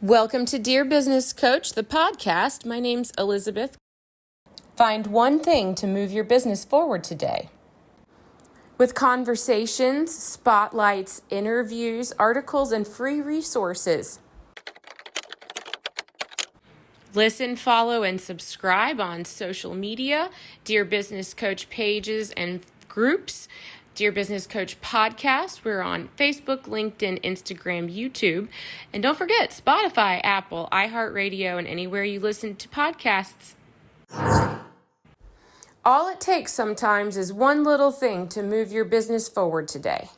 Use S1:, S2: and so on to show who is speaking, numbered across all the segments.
S1: Welcome to Dear Business Coach, the podcast. My name's Elizabeth. Find one thing to move your business forward today. With conversations, spotlights, interviews, articles, and free resources. Listen, follow, and subscribe on social media, Dear Business Coach pages and groups, Dear Business Coach podcast. We're on Facebook, LinkedIn, Instagram, YouTube. And don't forget Spotify, Apple, iHeartRadio, and anywhere you listen to podcasts. All it takes sometimes is one little thing to move your business forward today.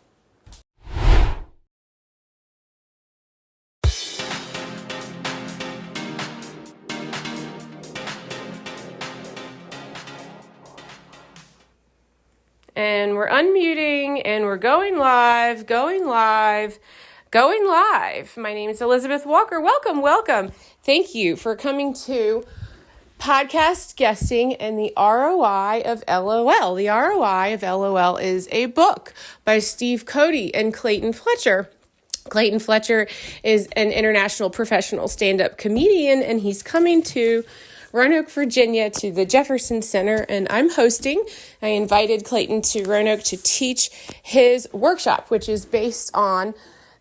S1: And we're unmuting and we're going live. My name is Elizabeth Walker. Welcome. Thank you for coming to podcast guesting and the ROI of LOL. The ROI of LOL is a book by Steve Cody and Clayton Fletcher. Clayton Fletcher is an international professional stand-up comedian, and he's coming to Roanoke, Virginia, to the Jefferson Center, and I'm hosting. I invited Clayton to Roanoke to teach his workshop, which is based on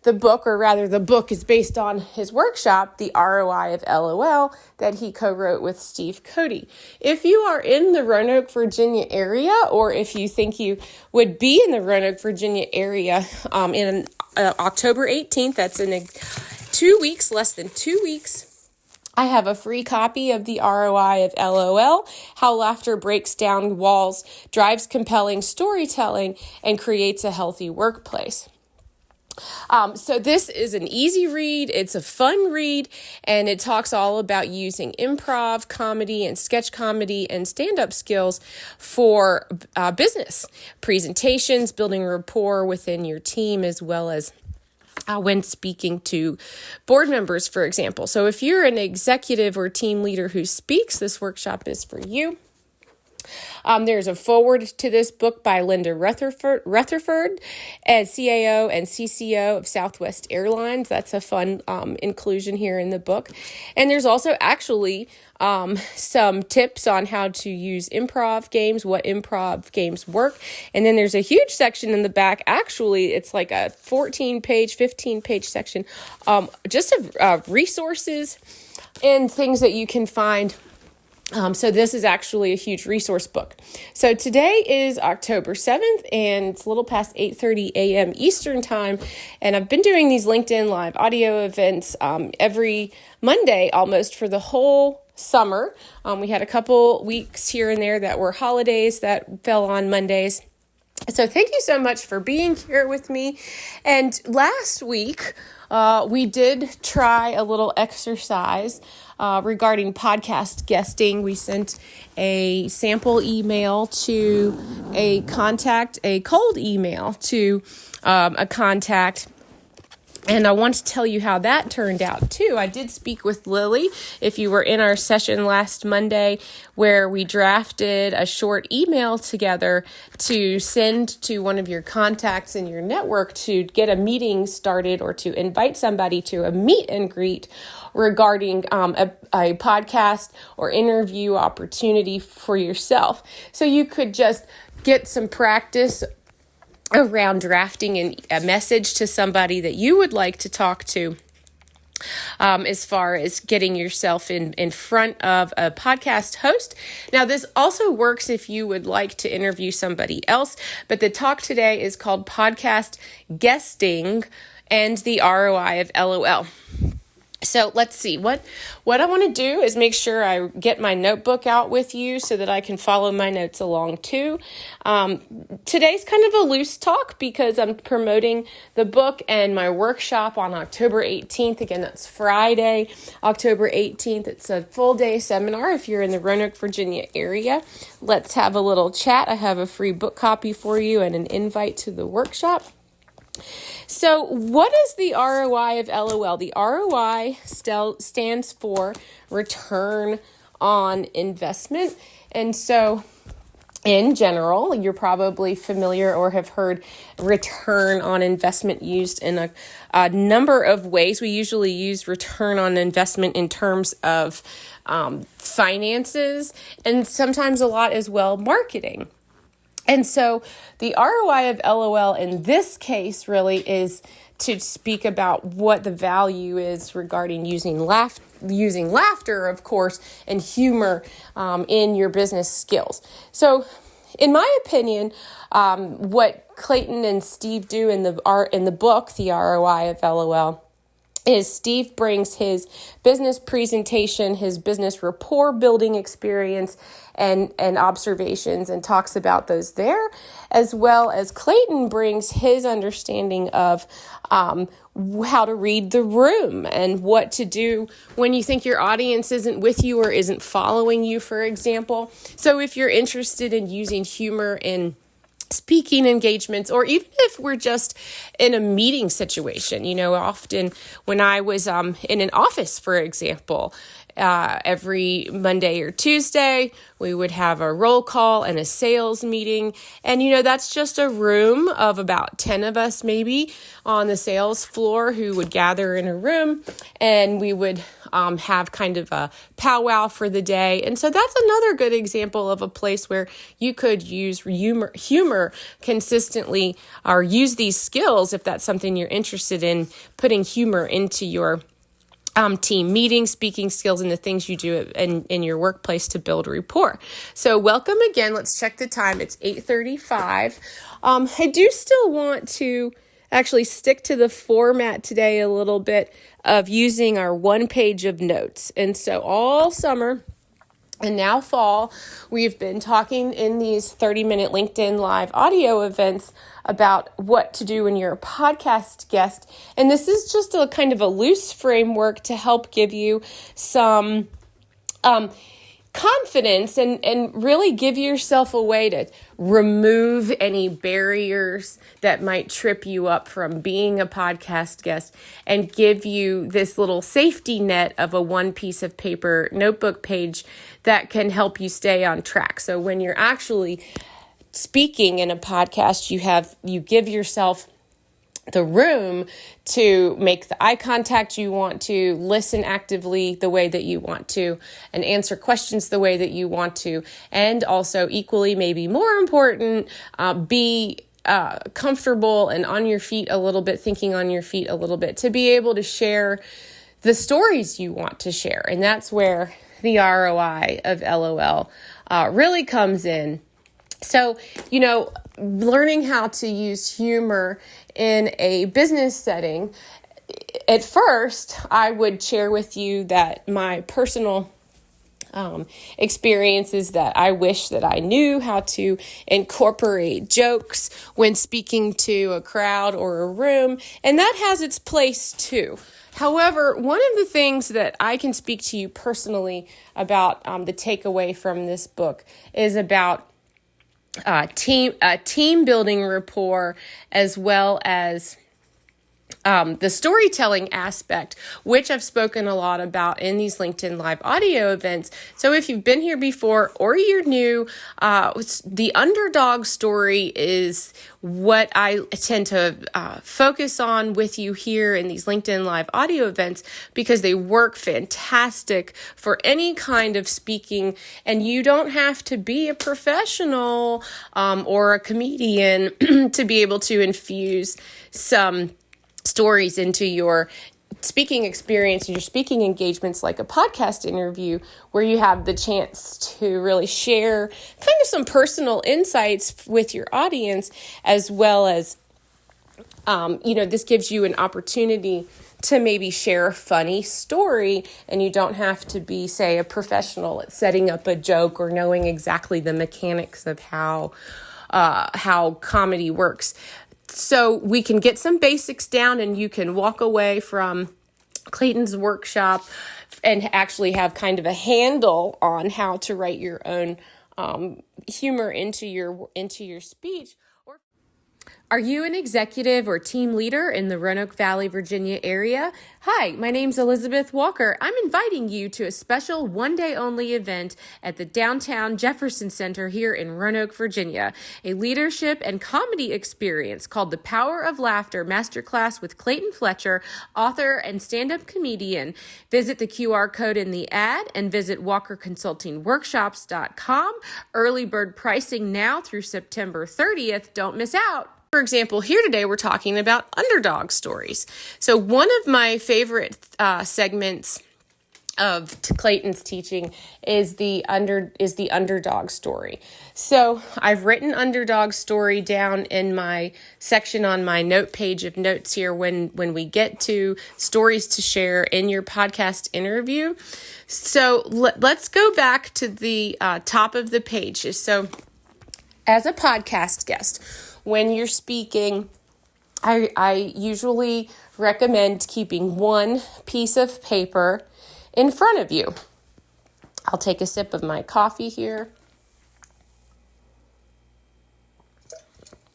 S1: the book, or rather the book is based on his workshop, The ROI of LOL, that he co-wrote with Steve Cody. If you are in the Roanoke, Virginia area, or if you think you would be in the Roanoke, Virginia area in October 18th, that's in 2 weeks, less than 2 weeks, I have a free copy of the ROI of LOL, How Laughter Breaks Down Walls, Drives Compelling Storytelling, and Creates a Healthy Workplace. So this is an easy read, it's a fun read, and it talks all about using improv, comedy, and sketch comedy and stand-up skills for business, presentations, building rapport within your team, as well as when speaking to board members, for example. So if you're an executive or team leader who speaks, this workshop is for you. There's a foreword to this book by Linda Rutherford, as CAO and CCO of Southwest Airlines. That's a fun inclusion here in the book. And there's also actually some tips on how to use improv games, what improv games work. And then there's a huge section in the back. Actually, it's like a 15-page section, just of resources and things that you can find. So this is actually a huge resource book. So today is October 7th, and it's a little past 8:30 a.m. Eastern time, and I've been doing these LinkedIn Live audio events every Monday almost for the whole summer. We had a couple weeks here and there that were holidays that fell on Mondays. So thank you so much for being here with me. And last week, we did try a little exercise regarding podcast guesting. We sent a sample email to a cold email to a contact. And I want to tell you how that turned out, too. I did speak with Lily, if you were in our session last Monday, where we drafted a short email together to send to one of your contacts in your network to get a meeting started or to invite somebody to a meet and greet regarding a podcast or interview opportunity for yourself. So you could just get some practice around drafting a message to somebody that you would like to talk to, as far as getting yourself in front of a podcast host. Now, this also works if you would like to interview somebody else, but the talk today is called Podcast Guesting and the ROI of LOL. So let's see, what I want to do is make sure I get my notebook out with you so that I can follow my notes along too. Today's kind of a loose talk because I'm promoting the book and my workshop on October 18th. Again, that's Friday, October 18th. It's a full day seminar if you're in the Roanoke, Virginia area. Let's have a little chat. I have a free book copy for you and an invite to the workshop. So what is the ROI of LOL? The ROI stands for return on investment. And so in general. You're probably familiar or have heard return on investment used in a number of ways. We usually use return on investment in terms of finances, and sometimes a lot as well marketing. And so the ROI of LOL in this case really is to speak about what the value is regarding using laughter, of course, and humor in your business skills. So in my opinion, what Clayton and Steve do in the book, The ROI of LOL, is Steve brings his business presentation, his business rapport building experience and observations and talks about those there, as well as Clayton brings his understanding of how to read the room and what to do when you think your audience isn't with you or isn't following you, for example. So if you're interested in using humor in speaking engagements, or even if we're just in a meeting situation, often when I was in an office, for example, every Monday or Tuesday, we would have a roll call and a sales meeting. And, that's just a room of about 10 of us maybe on the sales floor who would gather in a room, and we would have kind of a powwow for the day. And so that's another good example of a place where you could use humor consistently, or use these skills if that's something you're interested in, putting humor into your team meetings, speaking skills, and the things you do in your workplace to build rapport. So welcome again. Let's check the time. It's 8:35. I do still want to actually stick to the format today a little bit of using our one page of notes. And so all summer and now fall, we've been talking in these 30-minute LinkedIn Live audio events about what to do when you're a podcast guest. And this is just a kind of a loose framework to help give you some confidence and really give yourself a way to remove any barriers that might trip you up from being a podcast guest, and give you this little safety net of a one piece of paper notebook page that can help you stay on track. So when you're actually speaking in a podcast, you give yourself the room to make the eye contact you want to, listen actively the way that you want to, and answer questions the way that you want to, and also equally, maybe more important, be comfortable and on your feet a little bit, thinking on your feet a little bit, to be able to share the stories you want to share. And that's where the ROI of LOL really comes in. So, learning how to use humor in a business setting, at first, I would share with you that my personal experiences that I wish that I knew how to incorporate jokes when speaking to a crowd or a room, and that has its place too. However, one of the things that I can speak to you personally about the takeaway from this book is about team building rapport, as well as the storytelling aspect, which I've spoken a lot about in these LinkedIn Live audio events. So if you've been here before or you're new, the underdog story is what I tend to focus on with you here in these LinkedIn Live audio events, because they work fantastic for any kind of speaking, and you don't have to be a professional or a comedian to be able to infuse some stories into your speaking experience and your speaking engagements, like a podcast interview, where you have the chance to really share kind of some personal insights with your audience, as well as, this gives you an opportunity to maybe share a funny story, and you don't have to be, say, a professional at setting up a joke or knowing exactly the mechanics of how comedy works. So we can get some basics down, and you can walk away from Clayton's workshop and actually have kind of a handle on how to write your own humor into your speech. Are you an executive or team leader in the Roanoke Valley, Virginia area? Hi, my name's Elizabeth Walker. I'm inviting you to a special one-day only event at the downtown Jefferson Center here in Roanoke, Virginia, a leadership and comedy experience called The Power of Laughter Masterclass with Clayton Fletcher, author and stand-up comedian. Visit the QR code in the ad and visit walkerconsultingworkshops.com. Early bird pricing now through September 30th. Don't miss out. For example, here today we're talking about underdog stories. So one of my favorite segments of Clayton's teaching is the underdog story. So I've written underdog story down in my section on my note page of notes here when we get to stories to share in your podcast interview. So let's go back to the top of the page. So as a podcast guest, when you're speaking, I usually recommend keeping one piece of paper in front of you. I'll take a sip of my coffee here.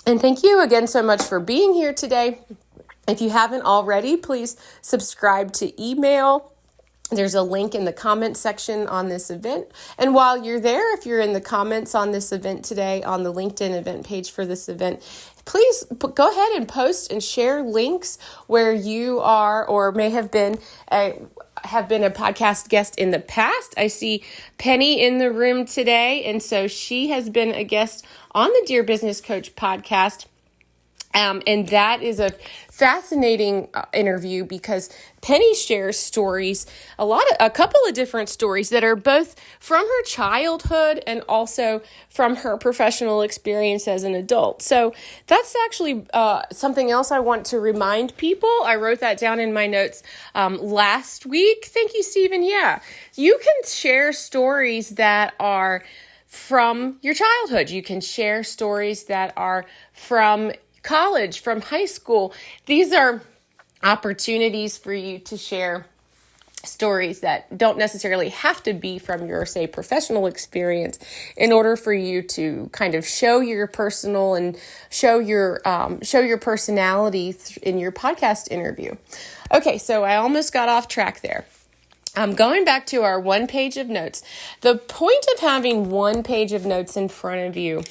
S1: And thank you again so much for being here today. If you haven't already, please subscribe to email. There's a link in the comments section on this event. And while you're there, if you're in the comments on this event today, on the LinkedIn event page for this event, please go ahead and post and share links where you are or may have been a podcast guest in the past. I see Penny in the room today, and so she has been a guest on the Dear Business Coach podcast. And that is a fascinating interview because Penny shares stories, a couple of different stories that are both from her childhood and also from her professional experience as an adult. So that's actually something else I want to remind people. I wrote that down in my notes last week. Thank you, Stephen. Yeah, you can share stories that are from your childhood. You can share stories that are from college, from high school. These are opportunities for you to share stories that don't necessarily have to be from your, say, professional experience in order for you to kind of show your personal and show your personality in your podcast interview. Okay, so I almost got off track there. Going back to our one page of notes, the point of having one page of notes in front of you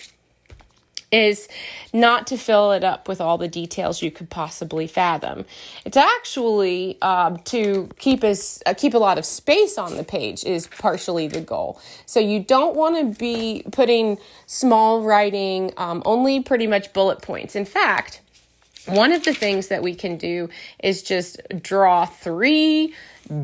S1: is not to fill it up with all the details you could possibly fathom. It's actually to keep a lot of space on the page is partially the goal. So you don't want to be putting small writing, only pretty much bullet points. In fact, one of the things that we can do is just draw 3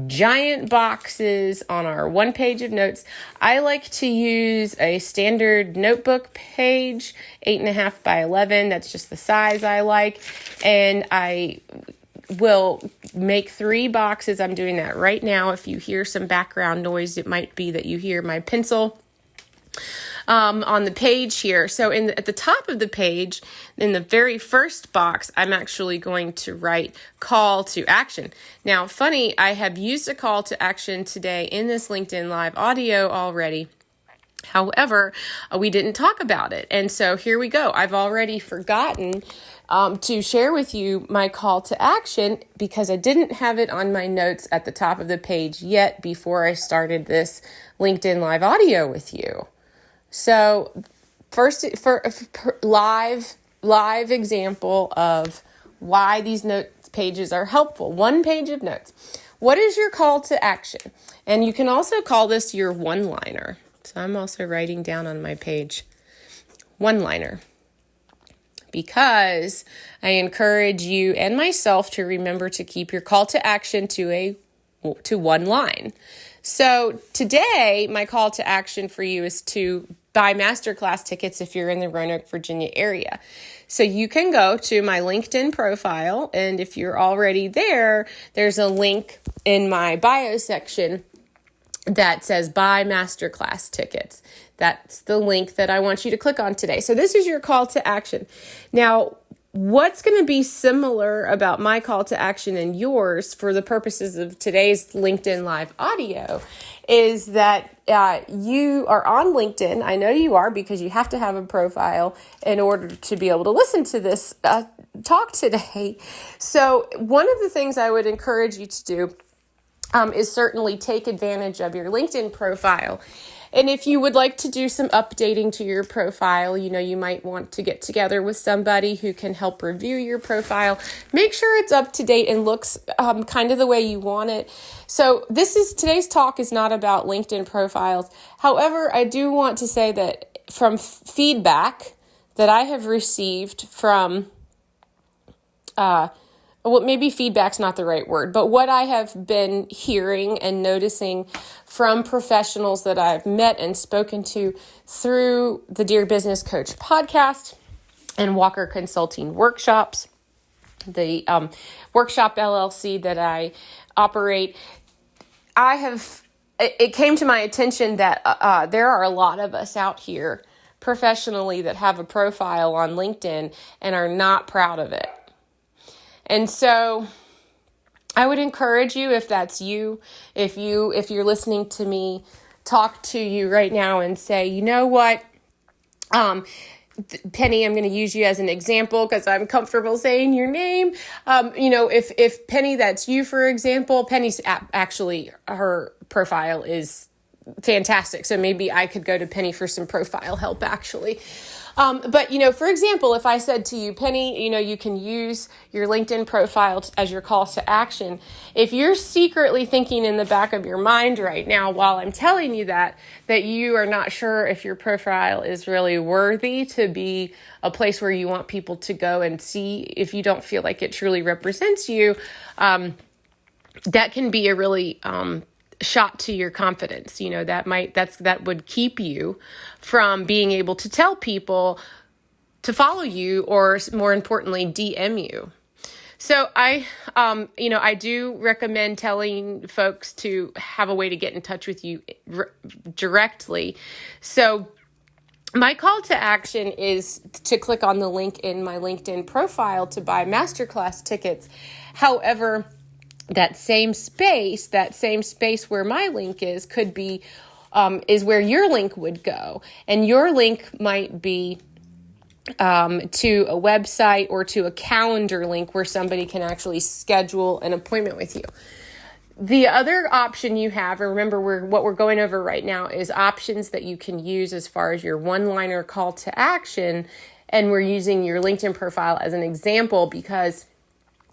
S1: giant boxes on our one page of notes. I like to use a standard notebook page, 8.5 by 11. That's just the size I like. And I will make 3 boxes. I'm doing that right now. If you hear some background noise, it might be that you hear my pencil on the page here. So at the top of the page, in the very first box, I'm actually going to write call to action. Now, funny, I have used a call to action today in this LinkedIn Live audio already. However, we didn't talk about it. And so here we go. I've already forgotten to share with you my call to action because I didn't have it on my notes at the top of the page yet before I started this LinkedIn Live audio with you. So first, for live example of why these notes pages are helpful. One page of notes. What is your call to action? And you can also call this your one-liner. So I'm also writing down on my page, one-liner. Because I encourage you and myself to remember to keep your call to action to one line. So today, my call to action for you is to buy masterclass tickets if you're in the Roanoke, Virginia area. So you can go to my LinkedIn profile, and if you're already there, there's a link in my bio section that says buy masterclass tickets. That's the link that I want you to click on today. So this is your call to action. Now, what's going to be similar about my call to action and yours for the purposes of today's LinkedIn Live audio is that you are on LinkedIn. I know you are, because you have to have a profile in order to be able to listen to this talk today. So one of the things I would encourage you to do is certainly take advantage of your LinkedIn profile. And if you would like to do some updating to your profile, you might want to get together with somebody who can help review your profile. Make sure it's up to date and looks kind of the way you want it. So today's talk is not about LinkedIn profiles. However, I do want to say that from feedback that I have received from well, maybe feedback's not the right word, but what I have been hearing and noticing from professionals that I've met and spoken to through the Dear Business Coach podcast and Walker Consulting workshops, the workshop LLC that I operate, it came to my attention that there are a lot of us out here professionally that have a profile on LinkedIn and are not proud of it. And so I would encourage you, if that's you, if you're listening to me talk to you right now and say, you know what, Penny, I'm going to use you as an example because I'm comfortable saying your name. If Penny, that's you, for example, Penny's actually, her profile is fantastic. So maybe I could go to Penny for some profile help, actually. But for example, if I said to you, Penny, you can use your LinkedIn profile as your call to action. If you're secretly thinking in the back of your mind right now, while I'm telling you that you are not sure if your profile is really worthy to be a place where you want people to go and see, if you don't feel like it truly represents you, that can be a really, shot to your confidence. That would keep you from being able to tell people to follow you, or more importantly, DM you. So I do recommend telling folks to have a way to get in touch with you directly. So my call to action is to click on the link in my LinkedIn profile to buy masterclass tickets. However, that same space where my link is could be, is where your link would go. And your link might be to a website or to a calendar link where somebody can actually schedule an appointment with you. The other option you have, and remember what we're going over right now, is options that you can use as far as your one-liner call to action. And we're using your LinkedIn profile as an example because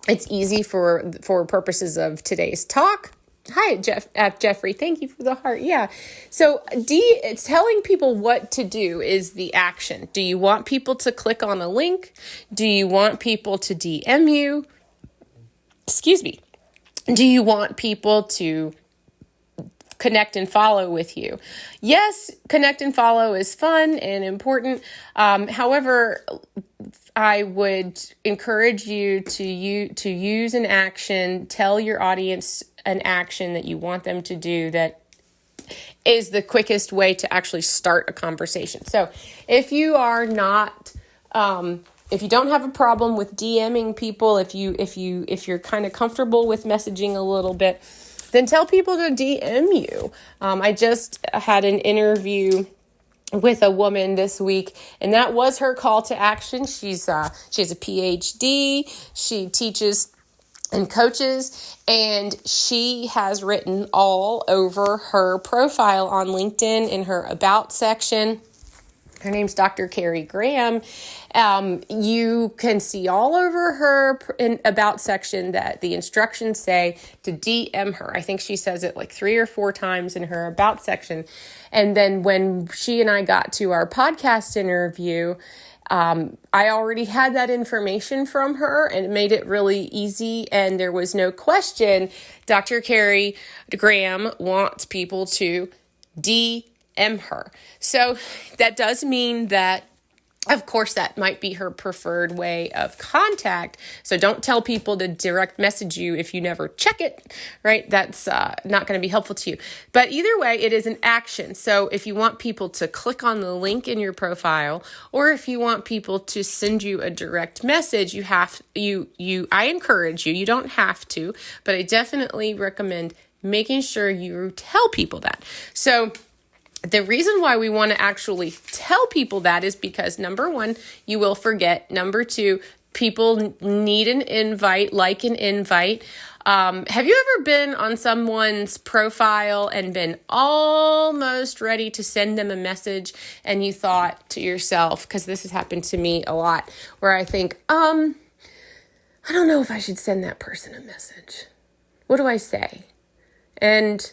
S1: it's easy for purposes of today's talk. Hi, Jeffrey. Thank you for the heart. Yeah. So it's telling people what to do is the action. Do you want people to click on a link? Do you want people to DM you? Excuse me. Do you want people to connect and follow with you? Yes, connect and follow is fun and important. However, I would encourage you to use an action, tell your audience an action that you want them to do that is the quickest way to actually start a conversation. So if you are not, if you don't have a problem with DMing people, if you're kind of comfortable with messaging a little bit, then tell people to DM you. I just had an interview with a woman this week, and that was her call to action. She has a PhD. She teaches and coaches, and she has written all over her profile on LinkedIn in her About section. Her name's Dr. Carrie Graham. You can see all over her About section that the instructions say to DM her. I think she says it like 3 or 4 times in her About section. And then when she and I got to our podcast interview, I already had that information from her, and it made it really easy, and there was no question. Dr. Carrie Graham wants people to DM her. So that does mean that Of course, that might be her preferred way of contact. So don't tell people to direct message you if you never check it, right? That's not going to be helpful to you. But either way, it is an action. So if you want people to click on the link in your profile, or if you want people to send you a direct message, I encourage you, you don't have to, but I definitely recommend making sure you tell people that. So the reason why we want to actually tell people that is because, number one, you will forget. Number two, people need an invite, like an invite. Have you ever been on someone's profile and been almost ready to send them a message and you thought to yourself, because this has happened to me a lot, where I think, I don't know if I should send that person a message. What do I say? And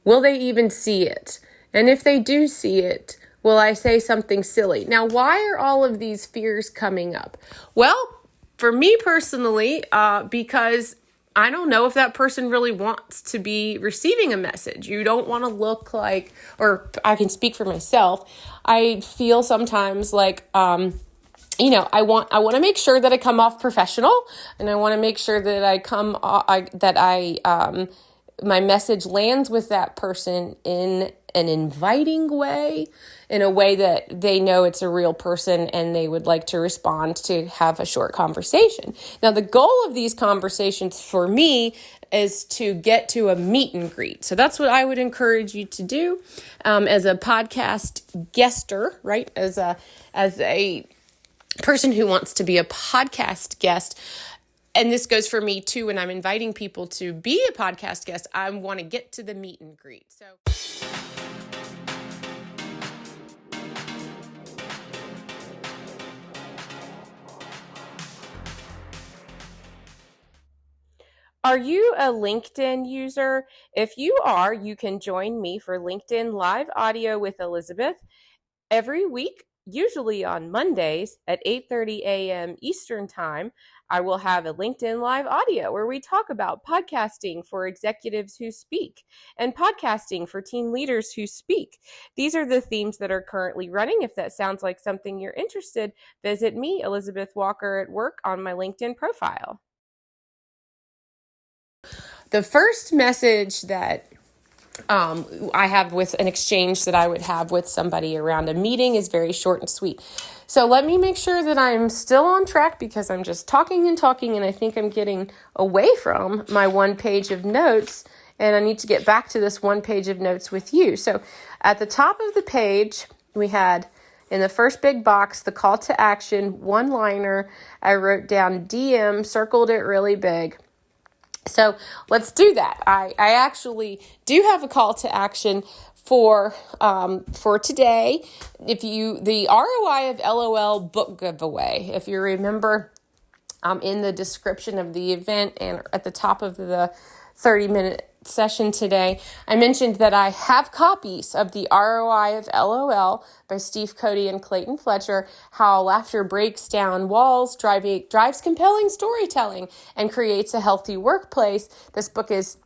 S1: will they even see it? And if they do see it, will I say something silly? Now, why are all of these fears coming up? Well, for me personally, because I don't know if that person really wants to be receiving a message. You don't want to look like, or I can speak for myself, I feel sometimes like, I want to make sure that I come off professional, and I want to make sure that my message lands with that person in an inviting way, in a way that they know it's a real person and they would like to respond to have a short conversation. Now, the goal of these conversations for me is to get to a meet and greet. So that's what I would encourage you to do as a podcast guester, right? As a person who wants to be a podcast guest. And this goes for me too, when I'm inviting people to be a podcast guest, I want to get to the meet and greet. So are you a LinkedIn user? If you are, you can join me for LinkedIn Live Audio with Elizabeth every week, usually on Mondays at 8:30 a.m. Eastern Time. I will have a LinkedIn Live Audio where we talk about podcasting for executives who speak and podcasting for team leaders who speak. These are the themes that are currently running. If that sounds like something you're interested, visit me, Elizabeth Walker at Work, on my LinkedIn profile. The first message that I have with an exchange that I would have with somebody around a meeting is very short and sweet. So let me make sure that I'm still on track, because I'm just talking, and I think I'm getting away from my one page of notes, and I need to get back to this one page of notes with you. So at the top of the page, we had in the first big box, the call to action, one-liner. I wrote down DM, circled it really big. So let's do that. I actually do have a call to action for today. The ROI of LOL book giveaway, if you remember, in the description of the event and at the top of the 30-minute session today, I mentioned that I have copies of the ROI of LOL by Steve Cody and Clayton Fletcher, How Laughter Breaks Down Walls, Drives Compelling Storytelling, and Creates a Healthy Workplace. This book is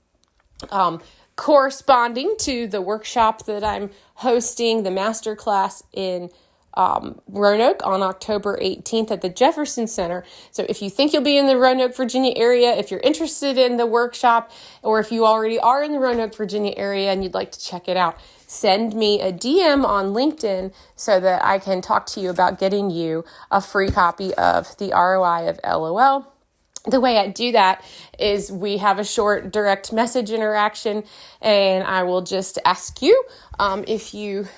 S1: corresponding to the workshop that I'm hosting, the masterclass in Roanoke on October 18th at the Jefferson Center. So if you think you'll be in the Roanoke, Virginia area, if you're interested in the workshop, or if you already are in the Roanoke, Virginia area and you'd like to check it out, send me a DM on LinkedIn so that I can talk to you about getting you a free copy of the ROI of LOL. The way I do that is we have a short direct message interaction, and I will just ask you if you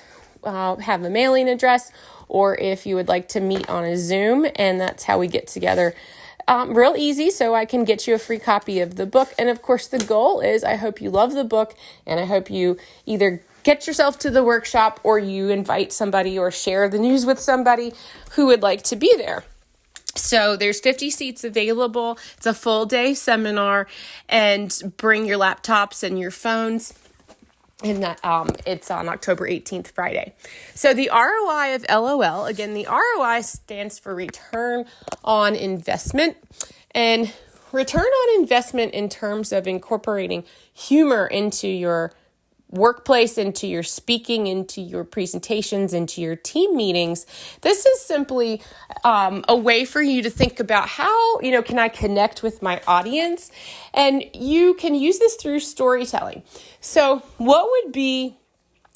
S1: have a mailing address, or if you would like to meet on a Zoom, and that's how we get together. Real easy, so I can get you a free copy of the book. And of course, the goal is I hope you love the book, and I hope you either get yourself to the workshop, or you invite somebody or share the news with somebody who would like to be there. So there's 50 seats available. It's a full day seminar, and bring your laptops and your phones. And that it's on October 18th, Friday. So the ROI of LOL, again, the ROI stands for return on investment. And return on investment in terms of incorporating humor into your workplace, into your speaking, into your presentations, into your team meetings. This is simply a way for you to think about how, can I connect with my audience? And you can use this through storytelling. So what would be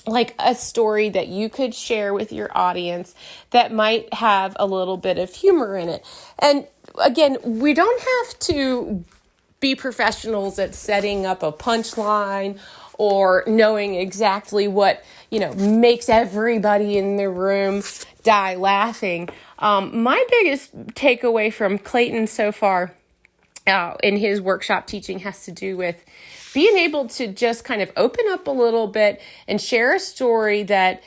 S1: like a story that you could share with your audience that might have a little bit of humor in it? And again, we don't have to be professionals at setting up a punchline or knowing exactly what, makes everybody in the room die laughing. My biggest takeaway from Clayton so far in his workshop teaching has to do with being able to just kind of open up a little bit and share a story that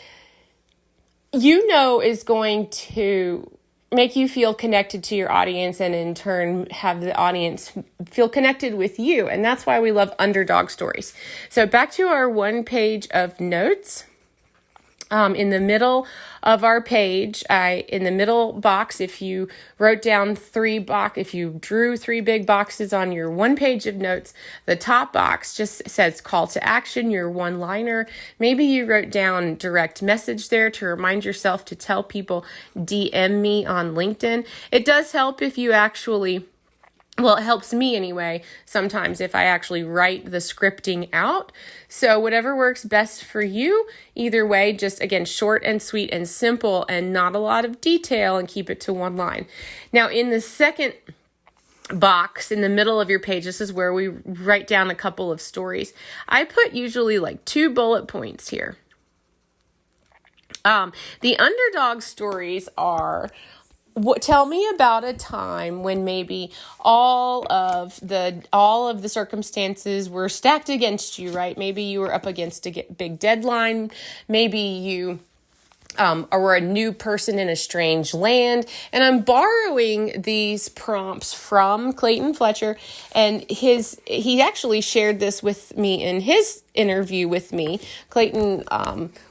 S1: is going to make you feel connected to your audience, and in turn have the audience feel connected with you. And that's why we love underdog stories. So back to our one page of notes. In the middle of our page, in the middle box, if you wrote down if you drew 3 big boxes on your one page of notes, the top box just says call to action, your one-liner. Maybe you wrote down direct message there to remind yourself to tell people, DM me on LinkedIn. It does help if you actually... Well, it helps me anyway, sometimes if I actually write the scripting out. So whatever works best for you, either way, just again, short and sweet and simple and not a lot of detail, and keep it to one line. Now in the second box in the middle of your page, this is where we write down a couple of stories. I put usually like 2 bullet points here. The underdog stories are... Tell me about a time when maybe all of the circumstances were stacked against you, right? Maybe you were up against a big deadline. Maybe you or a new person in a strange land. And I'm borrowing these prompts from Clayton Fletcher, and he actually shared this with me in his interview with me. Clayton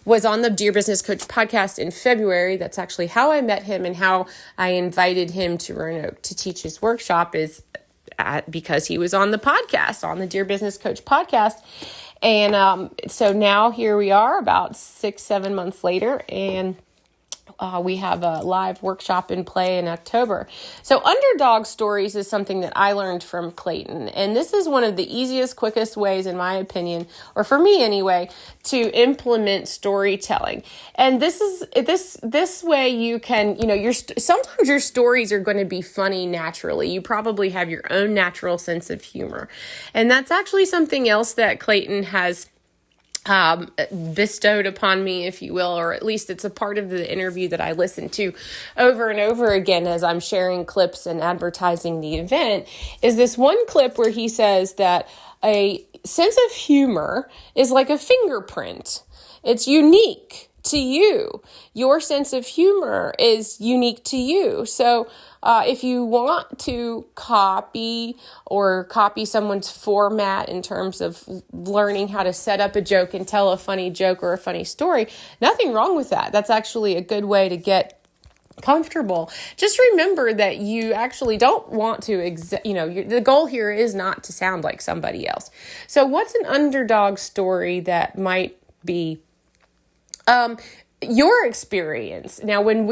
S1: was on the Dear Business Coach podcast in February. That's actually how I met him, and how I invited him to Roanoke to teach his workshop is because he was on the podcast, on the Dear Business Coach podcast. And so now here we are about 6-7 months later, and we have a live workshop in play in October. So underdog stories is something that I learned from Clayton. And this is one of the easiest, quickest ways, in my opinion, or for me anyway, to implement storytelling. And this way you can, sometimes your stories are going to be funny naturally. You probably have your own natural sense of humor. And that's actually something else that Clayton has bestowed upon me, if you will, or at least it's a part of the interview that I listen to over and over again as I'm sharing clips and advertising the event, is this one clip where he says that a sense of humor is like a fingerprint. It's unique to you. Your sense of humor is unique to you. So if you want to copy someone's format in terms of learning how to set up a joke and tell a funny joke or a funny story, nothing wrong with that. That's actually a good way to get comfortable. Just remember that you actually don't want to, the goal here is not to sound like somebody else. So what's an underdog story that might be your experience? Now, when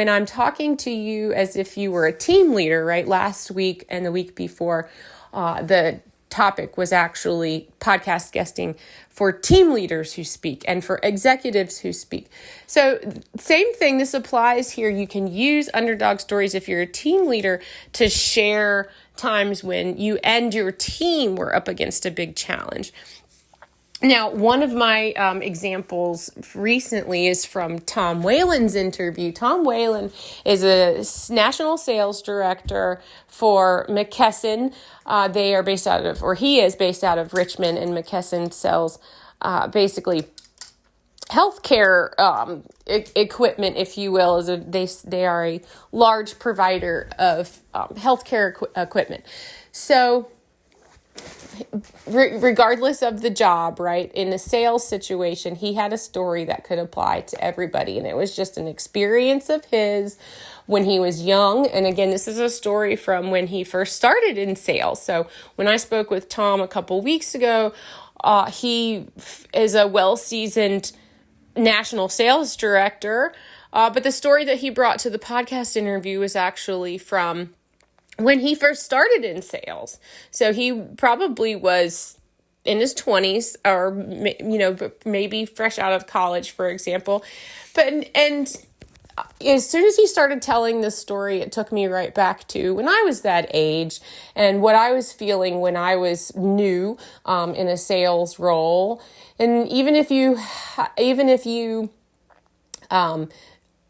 S1: I'm talking to you as if you were a team leader, right? Last week and the week before, the topic was actually podcast guesting for team leaders who speak and for executives who speak. So same thing, this applies here. You can use underdog stories if you're a team leader to share times when you and your team were up against a big challenge. Now, one of my examples recently is from Tom Whalen's interview. Tom Whalen is a national sales director for McKesson. He is based out of Richmond, and McKesson sells basically healthcare equipment, if you will. They are a large provider of healthcare equipment. So regardless of the job, right? In a sales situation, he had a story that could apply to everybody. And it was just an experience of his when he was young. And again, this is a story from when he first started in sales. So when I spoke with Tom a couple weeks ago, he is a well-seasoned national sales director. But the story that he brought to the podcast interview was actually from when he first started in sales. So he probably was in his 20s, or, maybe fresh out of college, for example. And as soon as he started telling this story, it took me right back to when I was that age and what I was feeling when I was new in a sales role. And even if you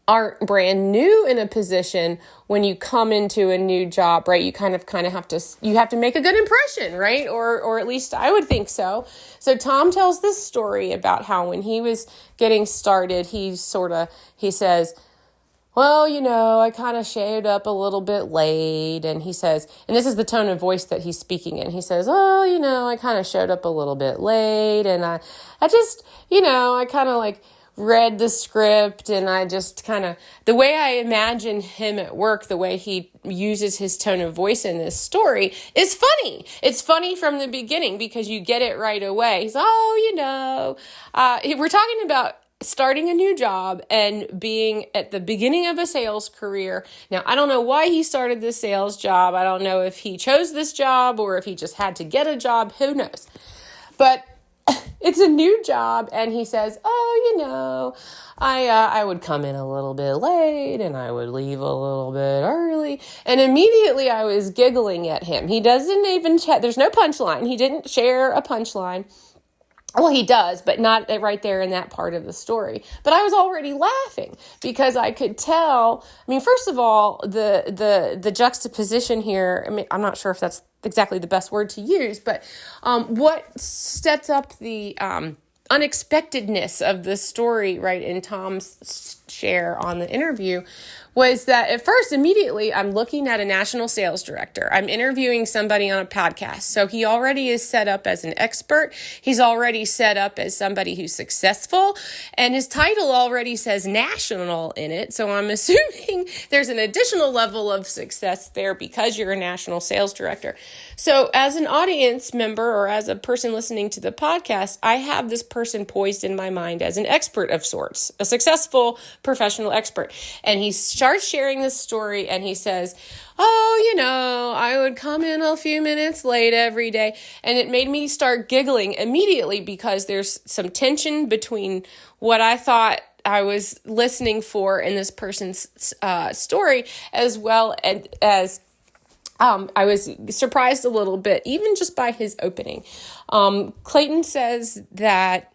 S1: aren't brand new in a position, when you come into a new job, right, you kind of have to make a good impression, right? Or at least I would think so. So Tom tells this story about how when he was getting started, he says, well, I kind of showed up a little bit late. And he says, and this is the tone of voice that he's speaking in. He says, oh, I kind of showed up a little bit late. And I just, I kind of like read the script, and I just the way I imagine him at work, the way he uses his tone of voice in this story is funny. It's funny from the beginning because you get it right away. He's, we're talking about starting a new job and being at the beginning of a sales career. Now, I don't know why he started this sales job. I don't know if he chose this job or if he just had to get a job. Who knows? But it's a new job, and he says, I would come in a little bit late, and I would leave a little bit early, and immediately I was giggling at him. He doesn't even there's no punchline. He didn't share a punchline. Well, he does, but not right there in that part of the story. But I was already laughing because I could tell. I mean, first of all, the juxtaposition here, I mean, I'm not sure if that's exactly the best word to use, but what sets up the unexpectedness of the story, right, in Tom's share on the interview was that at first, immediately, I'm looking at a national sales director. I'm interviewing somebody on a podcast. So he already is set up as an expert. He's already set up as somebody who's successful. And his title already says national in it. So I'm assuming there's an additional level of success there because you're a national sales director. So as an audience member or as a person listening to the podcast, I have this person poised in my mind as an expert of sorts, a successful professional expert. And he starts sharing this story and he says, I would come in a few minutes late every day. And it made me start giggling immediately because there's some tension between what I thought I was listening for in this person's story, as well as I was surprised a little bit, even just by his opening. Clayton says that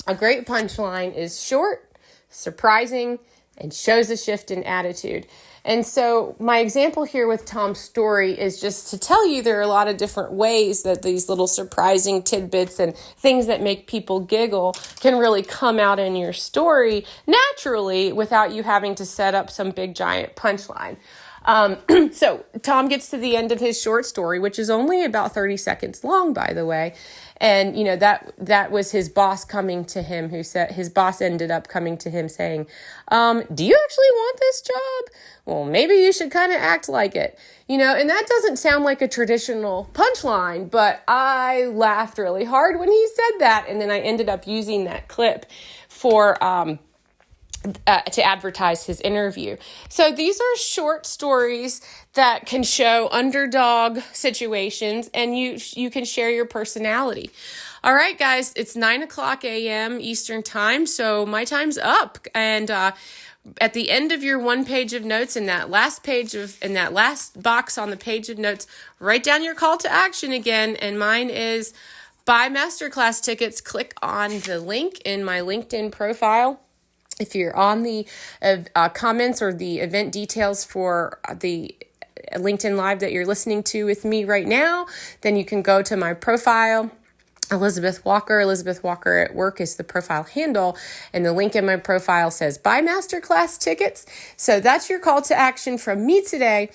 S1: a great punchline is short, surprising, and shows a shift in attitude. And so my example here with Tom's story is just to tell you there are a lot of different ways that these little surprising tidbits and things that make people giggle can really come out in your story naturally without you having to set up some big giant punchline. So Tom gets to the end of his short story, which is only about 30 seconds long, by the way. And, that was his boss coming to him, who said his boss ended up coming to him saying, do you actually want this job? Well, maybe you should kind of act like it, and that doesn't sound like a traditional punchline, but I laughed really hard when he said that. And then I ended up using that clip for, to advertise his interview. So these are short stories that can show underdog situations, and you can share your personality. All right, guys, it's 9:00 a.m. Eastern time, so my time's up. And at the end of your one page of notes, in that last box on the page of notes, write down your call to action again. And mine is buy masterclass tickets. Click on the link in my LinkedIn profile. If you're on the comments or the event details for the LinkedIn Live that you're listening to with me right now, then you can go to my profile Elizabeth Walker. Elizabeth Walker at Work is the profile handle, and the link in my profile says buy masterclass tickets. So that's your call to action from me today.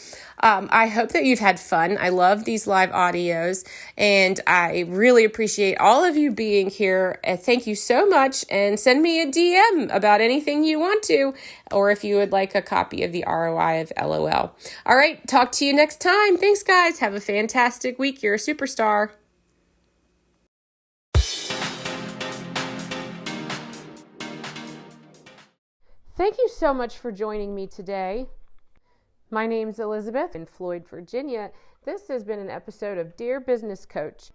S1: I hope that you've had fun. I love these live audios, and I really appreciate all of you being here. Thank you so much, and send me a DM about anything you want to, or if you would like a copy of the ROI of LOL. All right, talk to you next time. Thanks, guys. Have a fantastic week. You're a superstar. Thank you so much for joining me today. My name's Elizabeth in Floyd, Virginia. This has been an episode of Dear Business Coach.